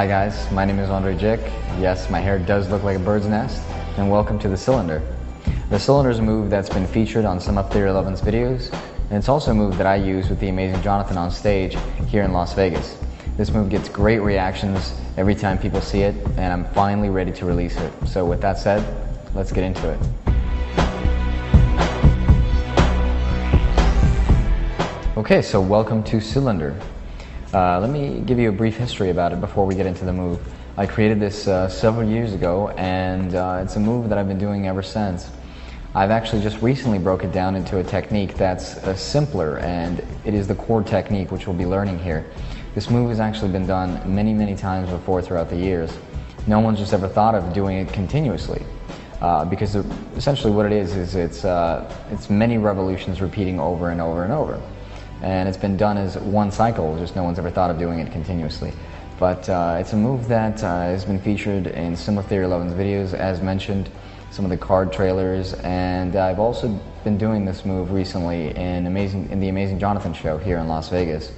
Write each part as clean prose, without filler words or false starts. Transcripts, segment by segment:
Hi guys, my name is Andre Jick. Yes, my hair does look like a bird's nest, and welcome to the cylinder. The cylinder is a move that's been featured on some of Theory 11's videos, and it's also a move that I use with the amazing Jonathan on stage here in Las Vegas. This move gets great reactions every time people see it, and I'm finally ready to release it. So with that said, let's get into it. Okay, so welcome to Cylinder. Let me give you a brief history about it before we get into the move. I created this several years ago, and it's a move that I've been doing ever since. I've actually just recently broke it down into a technique that's simpler, and it is the chord technique, which we'll be learning here. This move has actually been done many times before throughout the years. No one's just ever thought of doing it continuously, because essentially what it is it's many revolutions repeating over and over and over. And it's been done as one cycle, just no one's ever thought of doing it continuously. But it's a move that has been featured in some of Theory 11's videos, as mentioned, some of the card trailers, and I've also been doing this move recently in the Amazing Jonathan show here in Las Vegas.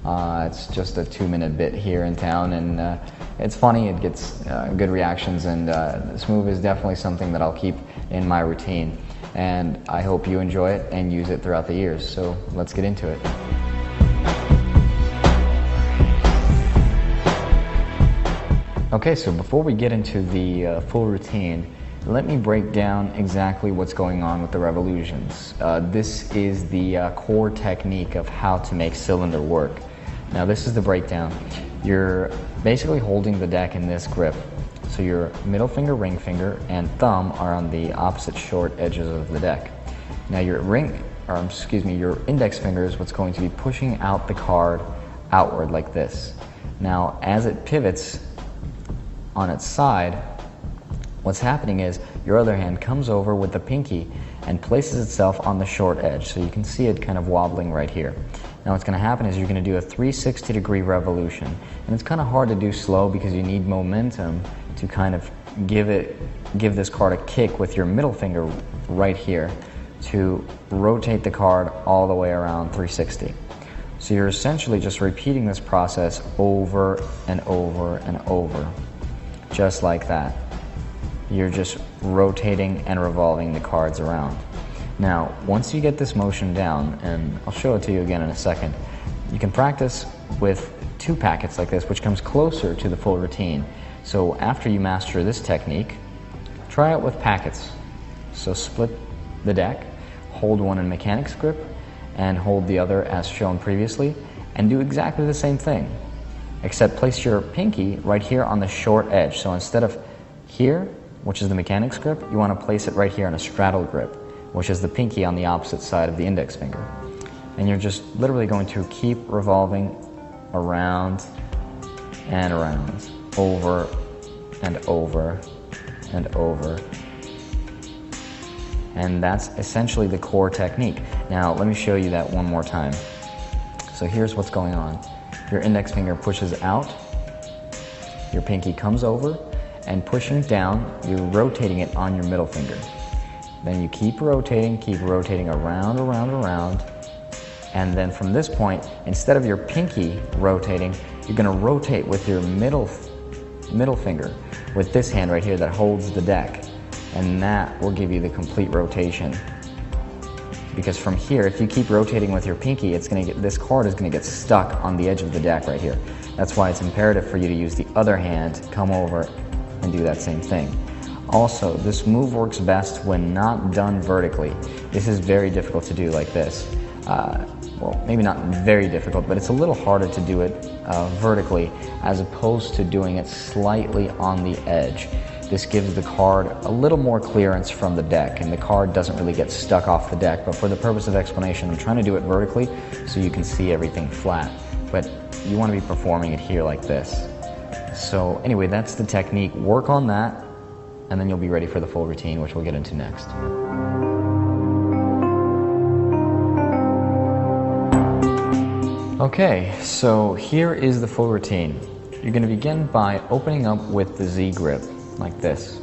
It's just a 2-minute bit here in town, and it's funny, it gets good reactions, and this move is definitely something that I'll keep in my routine. And I hope you enjoy it and use it throughout the years. So let's get into it. Okay, so before we get into the full routine, let me break down exactly what's going on with the revolutions. This is the core technique of how to make cylinder work. Now this is the breakdown. You're basically holding the deck in this grip. So your middle finger, ring finger, and thumb are on the opposite short edges of the deck. Now your your index finger is what's going to be pushing out the card outward like this. Now as it pivots on its side, what's happening is your other hand comes over with the pinky and places itself on the short edge. So you can see it kind of wobbling right here. Now what's going to happen is you're going to do a 360-degree revolution. And it's kind of hard to do slow because you need momentum to kind of give this card a kick with your middle finger right here to rotate the card all the way around 360. So you're essentially just repeating this process over and over and over, just like that. You're just rotating and revolving the cards around. Now, once you get this motion down, and I'll show it to you again in a second, you can practice with 2 packets like this, which comes closer to the full routine. So after you master this technique, try it with packets. So split the deck, hold one in mechanics grip, and hold the other as shown previously, and do exactly the same thing, except place your pinky right here on the short edge. So instead of here, which is the mechanics grip, you want to place it right here on a straddle grip, which is the pinky on the opposite side of the index finger. And you're just literally going to keep revolving around and around, over and over and over. And that's essentially the core technique. Now let me show you that one more time. So here's what's going on. Your index finger pushes out, your pinky comes over, and pushing down, you're rotating it on your middle finger. Then you keep rotating around, and then from this point, instead of your pinky rotating, you're going to rotate with your middle finger, with this hand right here that holds the deck, and that will give you the complete rotation. Because from here, if you keep rotating with your pinky, this card is going to get stuck on the edge of the deck right here. That's why it's imperative for you to use the other hand, come over, and do that same thing. Also, this move works best when not done vertically. This is very difficult to do like this. Well, maybe not very difficult, but it's a little harder to do it vertically as opposed to doing it slightly on the edge. This gives the card a little more clearance from the deck, and the card doesn't really get stuck off the deck. But for the purpose of explanation, I'm trying to do it vertically so you can see everything flat. But you want to be performing it here like this. So anyway, that's the technique. Work on that, and then you'll be ready for the full routine, which we'll get into next. Okay, so here is the full routine. You're going to begin by opening up with the Z grip, like this.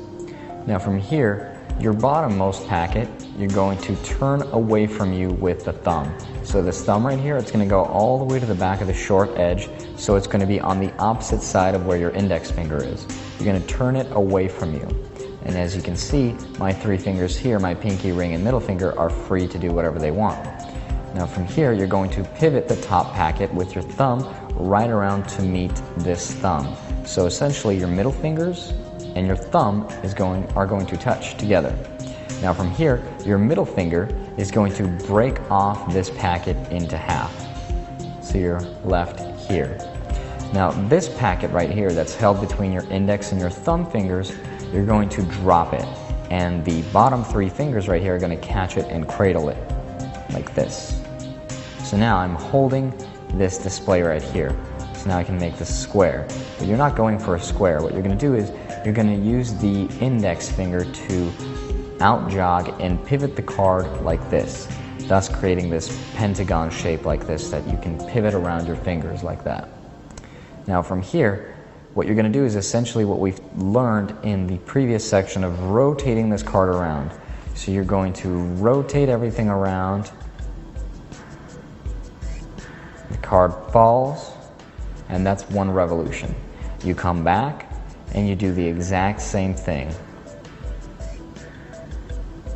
Now from here, your bottommost packet, you're going to turn away from you with the thumb. So this thumb right here, it's going to go all the way to the back of the short edge, so it's going to be on the opposite side of where your index finger is. You're going to turn it away from you. And as you can see, my three fingers here, my pinky, ring, and middle finger, are free to do whatever they want. Now from here, you're going to pivot the top packet with your thumb right around to meet this thumb. So essentially your middle fingers and your thumb are going to touch together. Now from here, your middle finger is going to break off this packet into half. So you're left here. Now this packet right here that's held between your index and your thumb fingers, you're going to drop it. And the bottom three fingers right here are going to catch it and cradle it, like this. So now I'm holding this display right here. So now I can make this square. But you're not going for a square. What you're going to do is you're going to use the index finger to out jog and pivot the card like this, thus creating this pentagon shape like this that you can pivot around your fingers like that. Now from here, what you're going to do is essentially what we've learned in the previous section of rotating this card around. So you're going to rotate everything around. The card falls, and that's one revolution. You come back and you do the exact same thing,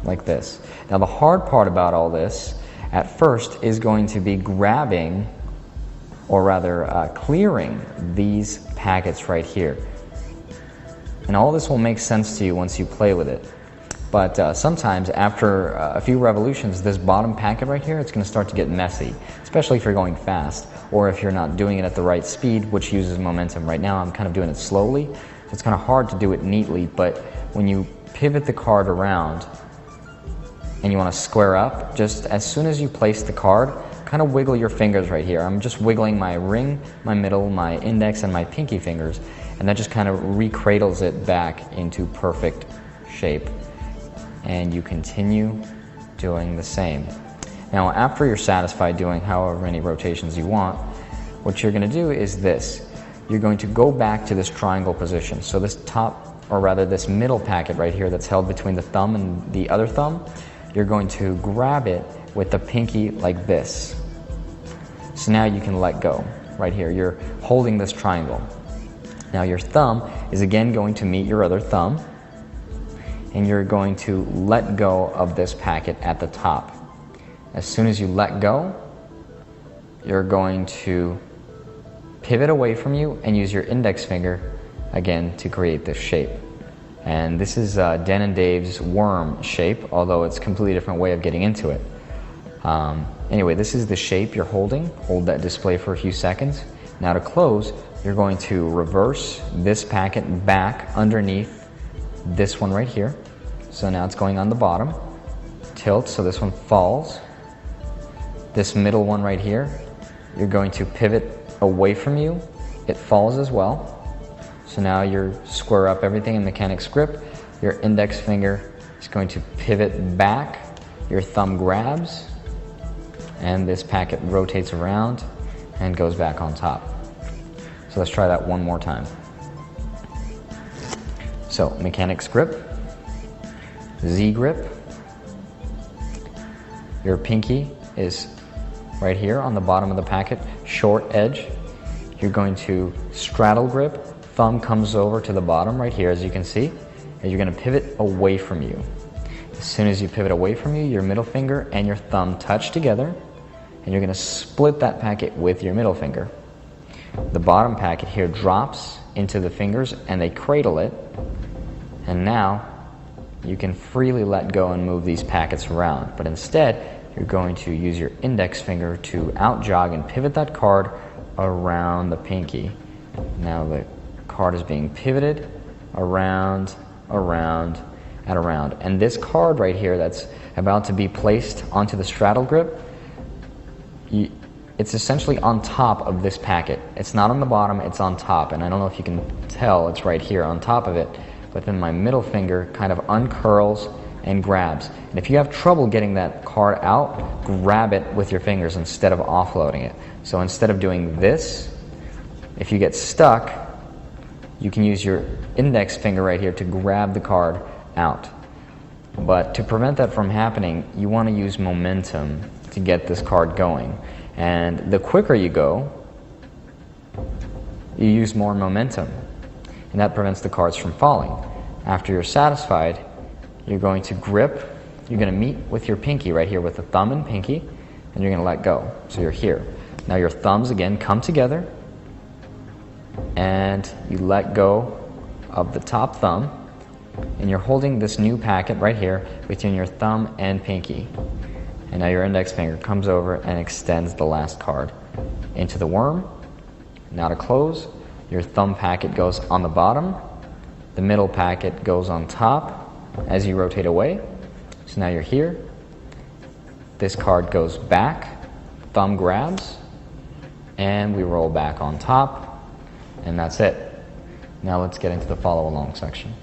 like this. Now the hard part about all this at first is going to be grabbing, or rather clearing these packets right here. And all this will make sense to you once you play with it. But sometimes after a few revolutions, this bottom packet right here, it's going to start to get messy, especially if you're going fast or if you're not doing it at the right speed, which uses momentum. Right now I'm kind of doing it slowly, so it's kind of hard to do it neatly, but when you pivot the card around and you want to square up, just as soon as you place the card, kind of wiggle your fingers right here. I'm just wiggling my ring, my middle, my index, and my pinky fingers, and that just kind of recradles it back into perfect shape. And you continue doing the same. Now after you're satisfied doing however many rotations you want, what you're going to do is this. You're going to go back to this triangle position. So this top, or rather this middle packet right here that's held between the thumb and the other thumb, you're going to grab it with the pinky like this. So now you can let go right here. You're holding this triangle. Now your thumb is again going to meet your other thumb, and you're going to let go of this packet at the top. As soon as you let go, you're going to pivot away from you and use your index finger again to create this shape. And this is Den and Dave's worm shape, although it's a completely different way of getting into it. Anyway, this is the shape you're holding. Hold that display for a few seconds. Now to close, you're going to reverse this packet back underneath this one right here. So now it's going on the bottom. Tilt, so this one falls. This middle one right here, you're going to pivot away from you. It falls as well. So now you square up everything in mechanics grip. Your index finger is going to pivot back. Your thumb grabs, and this packet rotates around and goes back on top. So let's try that one more time. So mechanics grip, Z grip. Your pinky is right here on the bottom of the packet, short edge. You're going to straddle grip. Thumb comes over to the bottom right here, as you can see, and you're going to pivot away from you. As soon as you pivot away from you, your middle finger and your thumb touch together, and you're going to split that packet with your middle finger. The bottom packet here drops into the fingers and they cradle it, and now you can freely let go and move these packets around, but instead you're going to use your index finger to out jog and pivot that card around the pinky. Now the card is being pivoted around, around, and around. And this card right here that's about to be placed onto the straddle grip, it's essentially on top of this packet. It's not on the bottom, it's on top. And I don't know if you can tell, it's right here on top of it. But then my middle finger kind of uncurls and grabs. And if you have trouble getting that card out, grab it with your fingers instead of offloading it. So instead of doing this, if you get stuck, you can use your index finger right here to grab the card out. But to prevent that from happening, you want to use momentum to get this card going. And the quicker you go, you use more momentum. And that prevents the cards from falling. After you're satisfied, you're going to grip, you're going to meet with your pinky right here with the thumb and pinky, and you're going to let go. So you're here. Now your thumbs again come together, and you let go of the top thumb, and you're holding this new packet right here between your thumb and pinky. And now your index finger comes over and extends the last card into the worm. Now to close, your thumb packet goes on the bottom, the middle packet goes on top as you rotate away. So now you're here. This card goes back, thumb grabs, and we roll back on top, and that's it. Now let's get into the follow along section.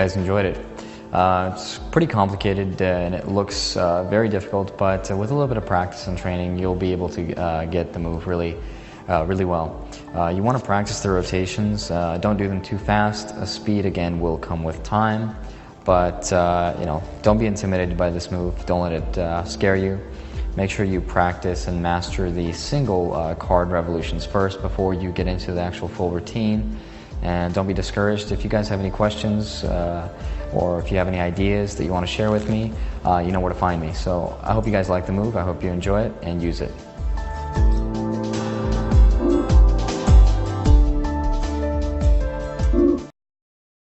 guys enjoyed it. It's pretty complicated and it looks very difficult, but with a little bit of practice and training, you'll be able to get the move really well. You want to practice the rotations. Don't do them too fast. Speed, again, will come with time, but don't be intimidated by this move. Don't let it scare you. Make sure you practice and master the single card revolutions first before you get into the actual full routine. And don't be discouraged. If you guys have any questions or if you have any ideas that you want to share with me, you know where to find me. So I hope you guys like the move. I hope you enjoy it and use it.